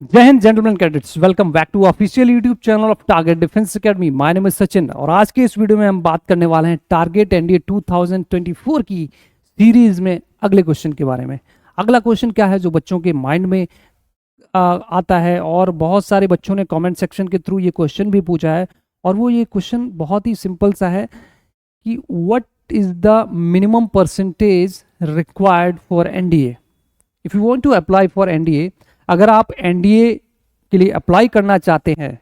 जय हिंद gentleman cadets, welcome back to official YouTube channel of target defence academy. My name is Sachin और आज के इस वीडियो में हम बात करने वाले हैं टारगेट एनडीए 2024 की सीरीज में अगले क्वेश्चन के बारे में। अगला क्वेश्चन क्या है जो बच्चों के माइंड में आता है और बहुत सारे बच्चों ने कमेंट सेक्शन के थ्रू ये क्वेश्चन भी पूछा है और वो ये क्वेश्चन बहुत ही सिंपल सा है कि what is the minimum percentage required for NDA if you want to apply for NDA. अगर आप एनडीए के लिए अप्लाई करना चाहते हैं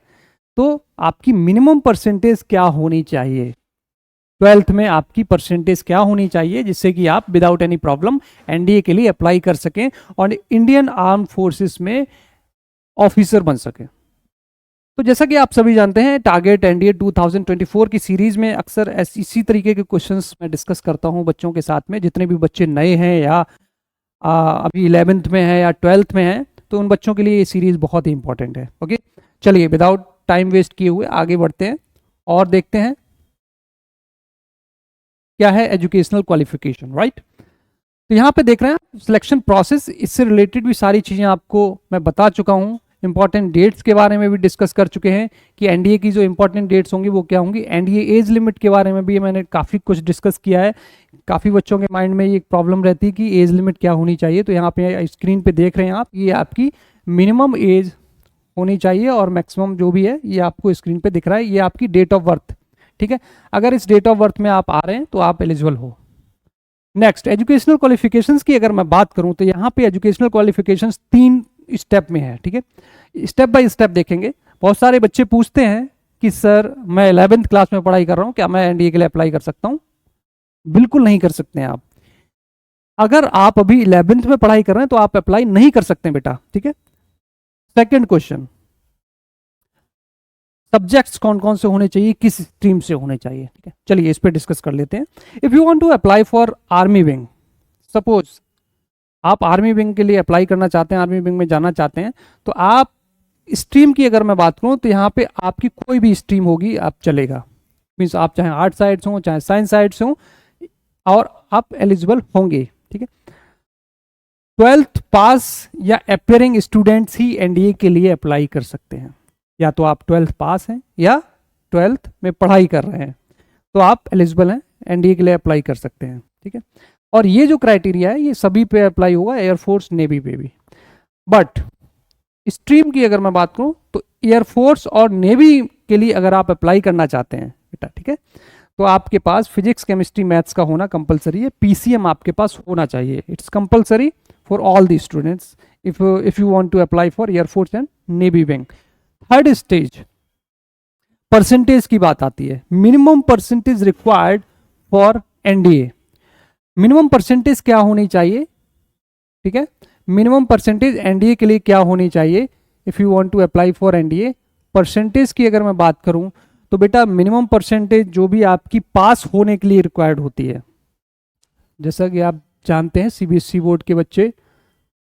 तो आपकी मिनिमम परसेंटेज क्या होनी चाहिए, 12th में आपकी परसेंटेज क्या होनी चाहिए जिससे कि आप विदाउट एनी प्रॉब्लम एनडीए के लिए अप्लाई कर सकें और इंडियन आर्म फोर्सेस में ऑफिसर बन सकें। तो जैसा कि आप सभी जानते हैं टारगेट एनडीए 2024 की सीरीज में अक्सर इसी तरीके के क्वेश्चंस मैं डिस्कस करता हूं बच्चों के साथ में। जितने भी बच्चे नए हैं या अभी 11th में है या 12th में है तो उन बच्चों के लिए ये सीरीज बहुत ही इंपॉर्टेंट है। ओके, चलिए विदाउट टाइम वेस्ट किए हुए आगे बढ़ते हैं और देखते हैं क्या है एजुकेशनल क्वालिफिकेशन। राइट, तो यहाँ पे देख रहे हैं सिलेक्शन प्रोसेस, इससे रिलेटेड भी सारी चीजें आपको मैं बता चुका हूँ। इंपॉर्टेंट डेट्स के बारे में भी डिस्कस कर चुके हैं कि एनडीए की जो इंपॉर्टेंट डेट्स होंगी वो क्या होंगी। एनडीए एज लिमिट के बारे में भी मैंने काफ़ी कुछ डिस्कस किया है। काफ़ी बच्चों के माइंड में ये एक प्रॉब्लम रहती है कि एज लिमिट क्या होनी चाहिए। तो यहाँ पे स्क्रीन पे देख रहे हैं आप, ये आपकी मिनिमम एज होनी चाहिए और मैक्सिमम जो भी है ये आपको स्क्रीन पे दिख रहा है, ये आपकी डेट ऑफ बर्थ। ठीक है, अगर इस डेट ऑफ बर्थ में आप आ रहे हैं तो आप एलिजिबल हो। नेक्स्ट, एजुकेशनल क्वालिफिकेशंस की अगर मैं बात करूं तो यहाँ पे एजुकेशनल क्वालिफिकेशंस 3 स्टेप में है। ठीक है, स्टेप बाय स्टेप देखेंगे। बहुत सारे बच्चे पूछते हैं कि सर मैं 11th क्लास में पढ़ाई कर रहा हूँ, क्या मैं एनडीए के लिए अप्लाई कर सकता हूँ? बिल्कुल नहीं कर सकते हैं आप। अगर आप अभी 11th में पढ़ाई कर रहे हैं तो आप अप्लाई नहीं कर सकते हैं बेटा। ठीक है, सेकंड क्वेश्चन, सब्जेक्ट्स कौन कौन से होने चाहिए, किस स्ट्रीम से होने चाहिए। ठीक है, चलिए इस पे डिस्कस कर लेते हैं। If you want to apply for army wing, suppose आप आर्मी विंग के लिए अप्लाई करना चाहते हैं, आर्मी विंग में जाना चाहते हैं, तो आप स्ट्रीम की अगर मैं बात करूं तो यहाँ पे आपकी कोई भी स्ट्रीम होगी आप चलेगा। मीन्स आप चाहे आर्ट साइड से हो चाहे साइंस साइड से हो और आप एलिजिबल होंगे। ठीक है, 12th पास या अपियरिंग स्टूडेंट्स ही एनडीए के लिए अप्लाई कर सकते हैं। या तो आप 12th पास हैं या 12th में पढ़ाई कर रहे हैं तो आप एलिजिबल हैं, एनडीए के लिए अप्लाई कर सकते हैं। ठीक है, और ये जो क्राइटेरिया है ये सभी पे अप्लाई होगा, एयरफोर्स नेवी पे भी। बट स्ट्रीम की अगर मैं बात करूं तो एयरफोर्स और नेवी के लिए अगर आप अप्लाई करना चाहते हैं बेटा, ठीक है, तो आपके पास फिजिक्स केमिस्ट्री मैथ्स का होना कंपलसरी है। पीसीएम आपके पास होना चाहिए, it's compulsory for all the students if you want to apply for air force and navy wing. Third stage, percentage की बात आती है। Minimum percentage required for NDA, minimum percentage क्या होनी चाहिए? ठीक है, मिनिमम परसेंटेज एनडीए के लिए क्या होनी चाहिए if you want to apply for NDA. Percentage की अगर मैं बात करूं तो बेटा मिनिमम परसेंटेज जो भी आपकी पास होने के लिए रिक्वायर्ड होती है, जैसा कि आप जानते हैं सीबीएसई बोर्ड के बच्चे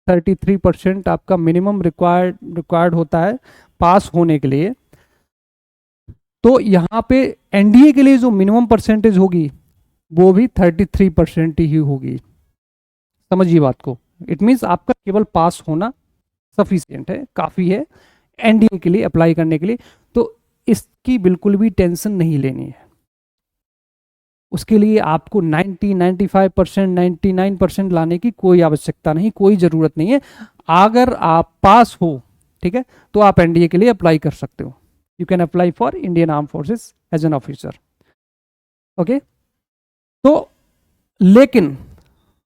33% आपका मिनिमम रिक्वायर्ड होता है पास होने के लिए। तो यहाँ पे एनडीए के लिए जो मिनिमम परसेंटेज होगी वो भी 33% ही होगी। समझिए बात को, इट मीन्स आपका केवल पास होना सफिशिएंट है, काफ़ी है एनडीए के लिए अप्लाई करने के लिए। तो इसकी बिल्कुल भी टेंशन नहीं लेनी है। उसके लिए आपको 90, 95%, 99% लाने की कोई आवश्यकता नहीं, कोई ज़रूरत नहीं है। अगर आप पास हो, ठीक है, तो आप एनडीए के लिए अप्लाई कर सकते हो। You can apply for Indian arm forces as an officer. Okay, तो लेकिन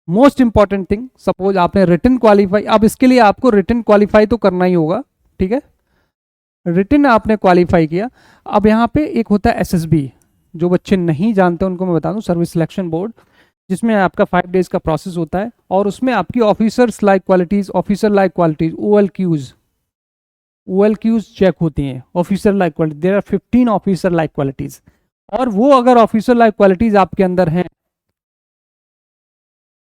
मोस्ट इंपॉर्टेंट थिंग, सपोज आपने रिटन क्वालिफाई, अब इसके लिए आपको रिटन क्वालिफाई तो करना ही होगा। ठीक है, रिटन आपने क्वालिफाई किया। अब यहाँ पे एक होता है एसएसबी, जो बच्चे नहीं जानते उनको मैं बता दूं, सर्विस सिलेक्शन बोर्ड, जिसमें आपका 5 डेज का प्रोसेस होता है और उसमें आपकी officers like qualities, officer like qualities, OLQs check होती हैं। Officer like quality, there are 15 officer like qualities, और वो अगर ऑफिसर लाइक क्वालिटीज आपके अंदर हैं,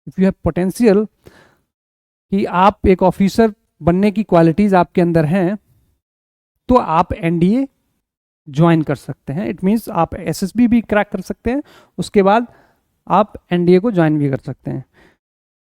इफ यू हैव पोटेंशियल कि आप एक ऑफिसर बनने की क्वालिटीज आपके अंदर हैं, तो आप एनडीए ज्वाइन कर सकते हैं। इट मीन्स आप एसएसबी भी क्रैक कर सकते हैं, उसके बाद आप एनडीए को ज्वाइन भी कर सकते हैं।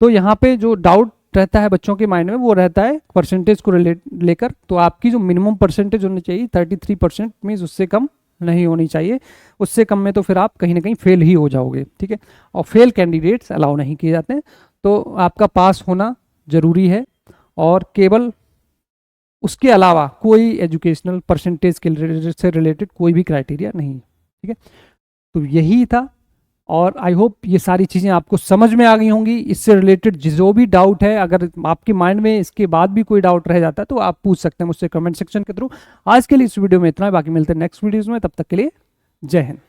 तो यहाँ पे जो डाउट रहता है बच्चों के माइंड में वो रहता है परसेंटेज को लेकर। तो आपकी जो मिनिमम परसेंटेज होनी चाहिए 33% मीन्स उससे कम नहीं होनी चाहिए। उससे कम में तो फिर आप कहीं ना कहीं फेल ही हो जाओगे, ठीक है। और फेल कैंडिडेट्स अलाउ नहीं किए जाते हैं। तो आपका पास होना जरूरी है, और केवल उसके अलावा कोई एजुकेशनल परसेंटेज के से रिलेटेड कोई भी क्राइटेरिया नहीं है, ठीक है। तो यही था, और आई होप ये सारी चीज़ें आपको समझ में आ गई होंगी। इससे रिलेटेड जो भी डाउट है, अगर आपके माइंड में इसके बाद भी कोई डाउट रह जाता है तो आप पूछ सकते हैं मुझसे कमेंट सेक्शन के थ्रू। आज के लिए इस वीडियो में इतना है, बाकी मिलते हैं नेक्स्ट वीडियोज़ में। तब तक के लिए जय हिंद।